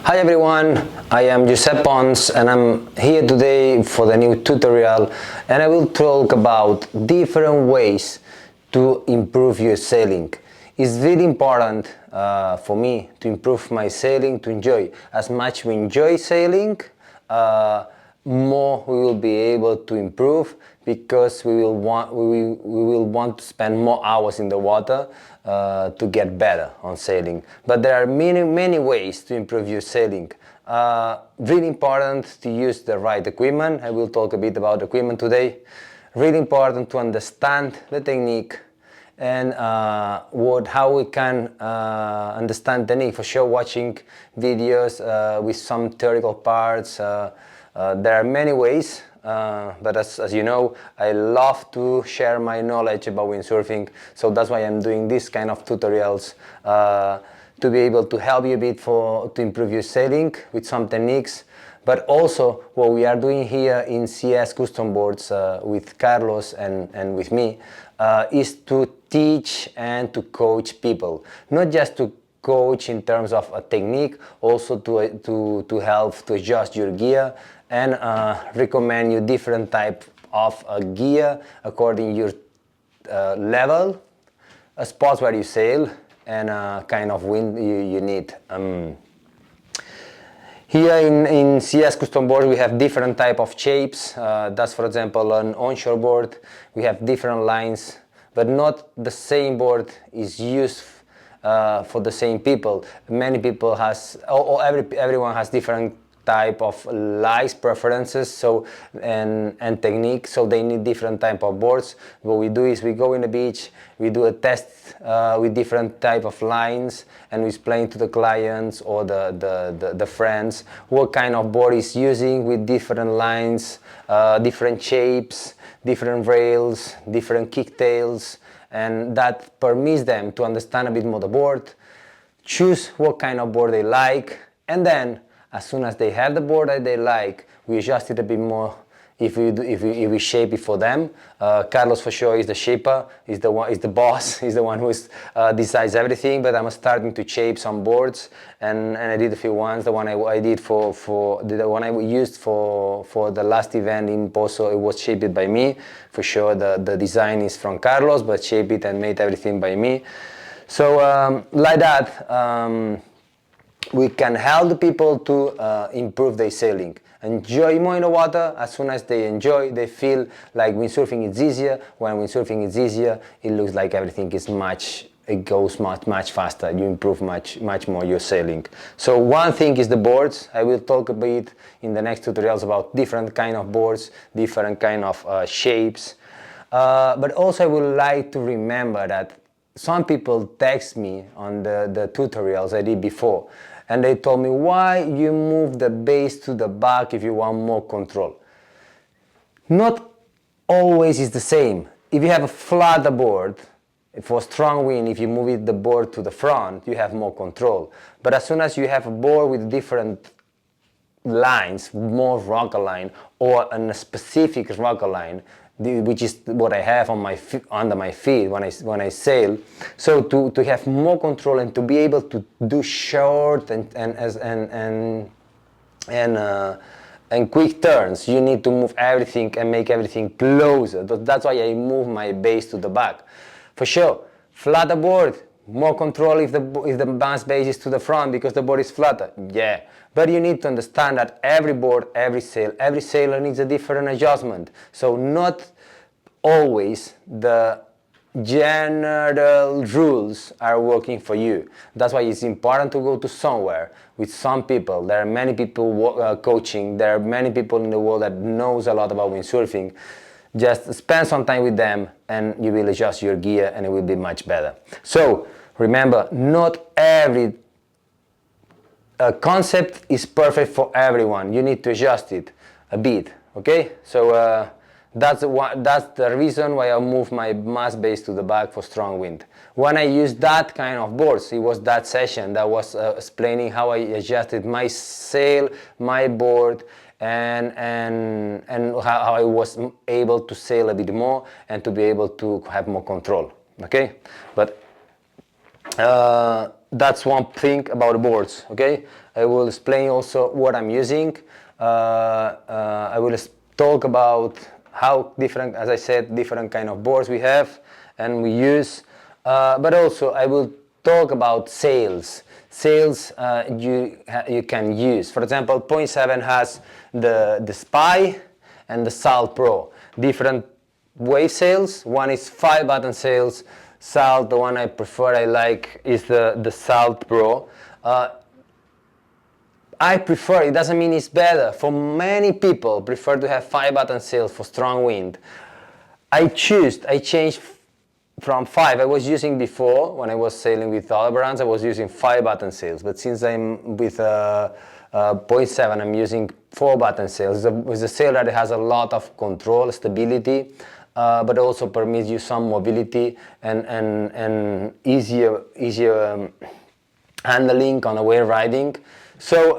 Hi everyone, I am Josep Pons and I'm here today for the new tutorial, and I will talk about different ways to improve your sailing. It's really important for me to improve my sailing, to enjoy. As much we enjoy sailing, more we will be able to improve, because we will want to spend more hours in the water to get better on sailing. But there are many ways to improve your sailing. Really important to use the right equipment. I will talk a bit about equipment today. Really important to understand the technique and how we can understand technique. For sure, watching videos with some theoretical parts. There are many ways, but as you know, I love to share my knowledge about windsurfing, so that's why I'm doing this kind of tutorials, to be able to help you a bit to improve your sailing with some techniques. But also what we are doing here in CS Custom Boards with Carlos and with me is to teach and to coach people, not just to coach in terms of a technique, also to help to adjust your gear and recommend you different type of gear according your level, spots where you sail, and kind of wind you need. Here in CS Custom Board we have different type of shapes. That's, for example, an onshore board. We have different lines, but not the same board is used for the same people. Many people everyone has different type of likes, preferences, so and technique, so they need different type of boards. What we do is we go in the beach, we do a test with different type of lines, and we explain to the clients or the friends what kind of board is using with different lines, different shapes, different rails, different kicktails, and that permits them to understand a bit more the board, choose what kind of board they like, and then as soon as they have the board that they like, we adjust it a bit more if we shape it for them. Carlos for sure is the shaper, is the boss, he's the one who decides everything, but I'm starting to shape some boards, and I did a few ones. The one I did the one I used for the last event in Pozo, it was shaped by me. For sure the design is from Carlos, but shaped it and made everything by me. So like that, we can help the people to improve their sailing, enjoy more in the water. As soon as they enjoy, they feel like windsurfing is easier. When windsurfing is easier, it looks like everything is it goes much faster. You improve much more your sailing. So one thing is the boards. I will talk a bit in the next tutorials about different kind of boards, different kind of shapes. But also I would like to remember that some people text me on the tutorials I did before, and they told me, why you move the base to the back if you want more control. Not always is the same. If you have a flatter board, for strong wind, if you move the board to the front, you have more control. But as soon as you have a board with different lines, more rocker line, or a specific rocker line, which is what I have on under my feet when I sail. So to have more control and to be able to do short and quick turns, you need to move everything and make everything closer. That's why I move my base to the back. For sure, flatter board, more control if the mass base is to the front because the board is flatter. Yeah. But you need to understand that every board, every sailor needs a different adjustment. So not always the general rules are working for you. That's why it's important to go to somewhere with some people. There are many people coaching. There are many people in the world that knows a lot about windsurfing. Just spend some time with them and you will adjust your gear and it will be much better. So remember, not every concept is perfect for everyone. You need to adjust it a bit, okay? So that's the reason why I moved my mass base to the back for strong wind. When I used that kind of boards, it was that session that was explaining how I adjusted my sail, my board, and how I was able to sail a bit more and to be able to have more control, okay? But that's one thing about boards. Okay, I will explain also what I'm using. I will talk about how different, as I said, different kind of boards we have and we use. But also I will talk about sails. Sails you can use. For example, Point 7 has the Spy and the Salt Pro. Different wave sails. One is 5-button sails. Salt, the one I prefer, I like, is the Salt Pro. I prefer, it doesn't mean it's better. For many people prefer to have 5-button sails for strong wind. I changed from 5. I was using before, when I was sailing with other brands, I was using 5-button sails. But since I'm with Point 7, I'm using 4-button sails. It's a sail that has a lot of control, stability, but also permits you some mobility and easier handling on a wave riding. So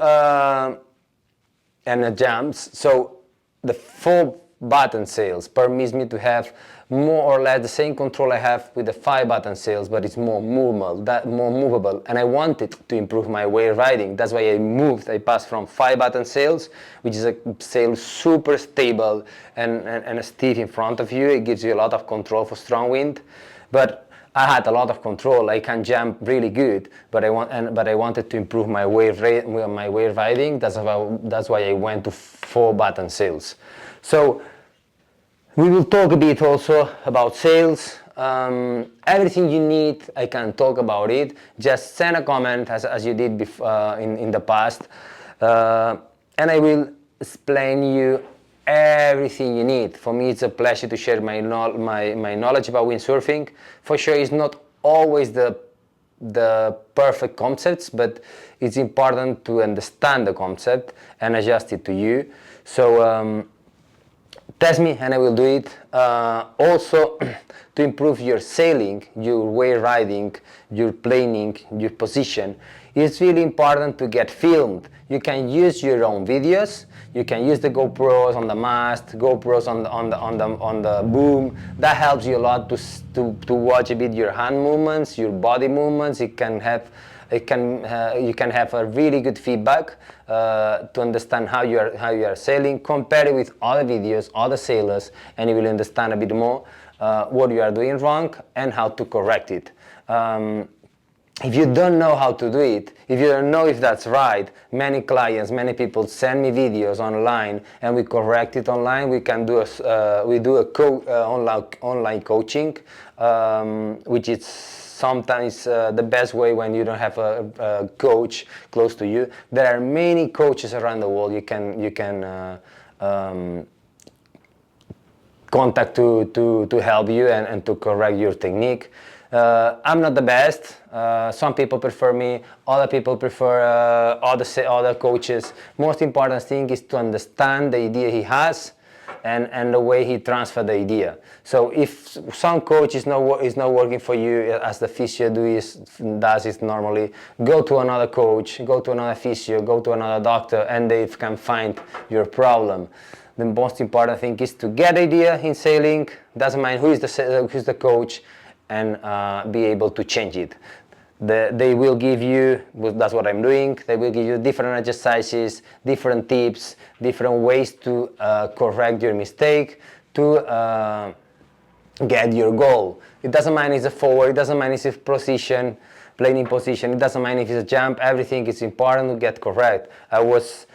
and the jumps. So the 4-button sails permits me to have more or less the same control I have with the 5-button sails, but it's more movable, and I wanted to improve my wave riding. That's why I passed from 5-button sails, which is a sail super stable and stiff in front of you. It gives you a lot of control for strong wind, but I had a lot of control. I can jump really good, but I wanted to improve my wave riding. That's why I went to 4-button sails. So we will talk a bit also about sails. Everything you need, I can talk about it. Just send a comment as you did before, in the past, and I will explain you everything you need. For me, it's a pleasure to share my knowledge about windsurfing. For sure, it's not always the perfect concepts, but it's important to understand the concept and adjust it to you. So test me and I will do it. Also, to improve your sailing, your wave riding, your planing, your position, it's really important to get filmed. You can use your own videos. You can use the GoPros on the mast, GoPros on the boom. That helps you a lot to watch a bit your hand movements, your body movements. You can have a really good feedback to understand how you are sailing. Compare it with other videos, other sailors, and you will understand a bit more what you are doing wrong and how to correct it. If you don't know how to do it, if you don't know if that's right, many clients, many people send me videos online and we correct it online. We can do online coaching, which is sometimes the best way when you don't have a coach close to you. There are many coaches around the world you can contact to help you and to correct your technique. I'm not the best. Some people prefer me, other people prefer other coaches. Most important thing is to understand the idea he has and the way he transfers the idea. So if some coach is not working for you as the physio does it normally, go to another coach, go to another physio, go to another doctor, and they can find your problem. The most important thing is to get idea in sailing. Doesn't mind who's the coach, and be able to change it. They will give you, that's what I'm doing, they will give you different exercises, different tips, different ways to correct your mistake, to get your goal. It doesn't mind if it's a forward, it doesn't mind if it's position, planing position, it doesn't mind if it's a jump, everything is important to get correct. I was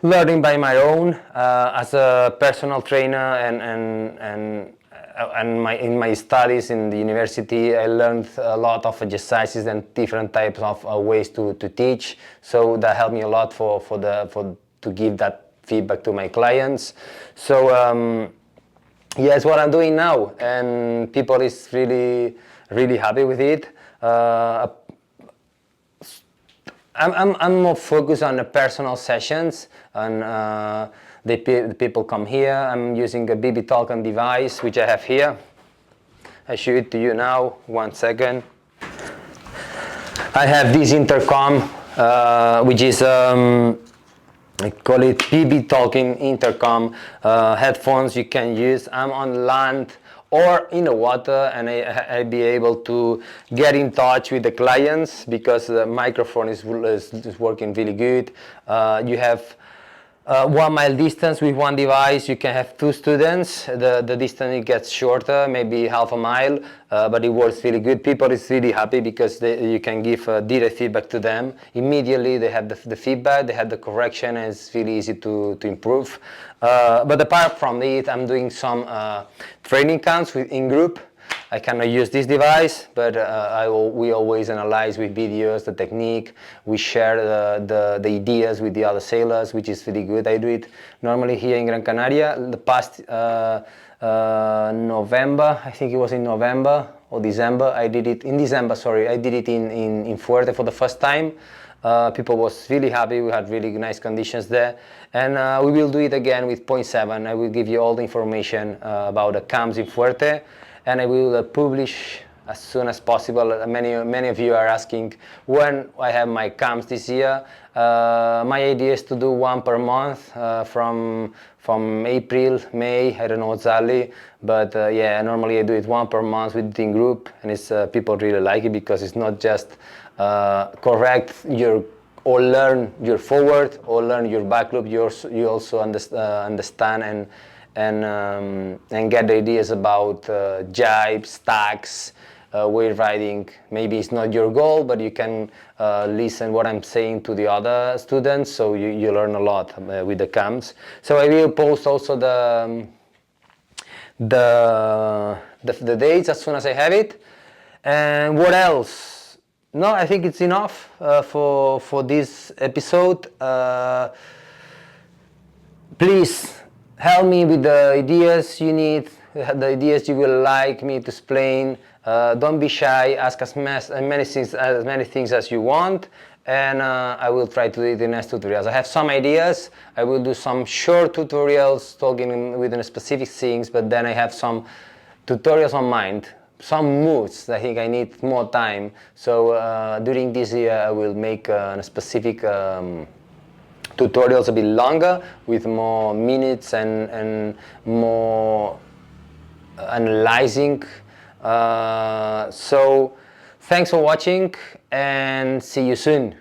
learning by my own as a personal trainer and in my studies in the university, I learned a lot of exercises and different types of ways to teach. So that helped me a lot to give that feedback to my clients. So yeah, it's what I'm doing now, and people is really happy with it. I'm more focused on the personal sessions, and the people come here. I'm using a BB Talking device, which I have here. I show it to you now. 1 second. I have this intercom, which is I call it BB Talking intercom. Headphones you can use. I'm on land or in the water, and I be able to get in touch with the clients because the microphone is working really good. You have 1 mile distance with one device. You can have 2 students. The distance it gets shorter, maybe half a mile, but it works really good. People is really happy because you can give direct feedback to them immediately. They have the feedback, they have the correction, and it's really easy to improve. But apart from it, I'm doing some training camps in group. I cannot use this device, but we always analyze with videos the technique. We share the ideas with the other sailors, which is really good. I do it normally here in Gran Canaria. The past November, I think it was in November or December, I did it in December, sorry, I did it in Fuerte for the first time. People was really happy. We had really nice conditions there, and we will do it again with Point 7. I will give you all the information about the camps in Fuerte, and I will publish as soon as possible. Many of you are asking when I have my camps this year. My idea is to do one per month from April, May. I don't know exactly, but yeah, normally I do it one per month with the group, and it's people really like it because it's not just correct your or learn your forward or learn your back loop. You also understand and get ideas about jibe, stacks, wave riding. Maybe it's not your goal, but you can listen what I'm saying to the other students, so you learn a lot with the camps. So I will post also the dates as soon as I have it. And what else? No, I think it's enough for this episode. Please help me with the ideas you need, the ideas you will like me to explain. Don't be shy. Ask as many things as you want, and I will try to do it in the next tutorials. I have some ideas. I will do some short tutorials talking within specific things, but then I have some tutorials on mind. Some moves. I think I need more time. So during this year, I will make a specific tutorials a bit longer with more minutes and more analyzing. So thanks for watching and see you soon.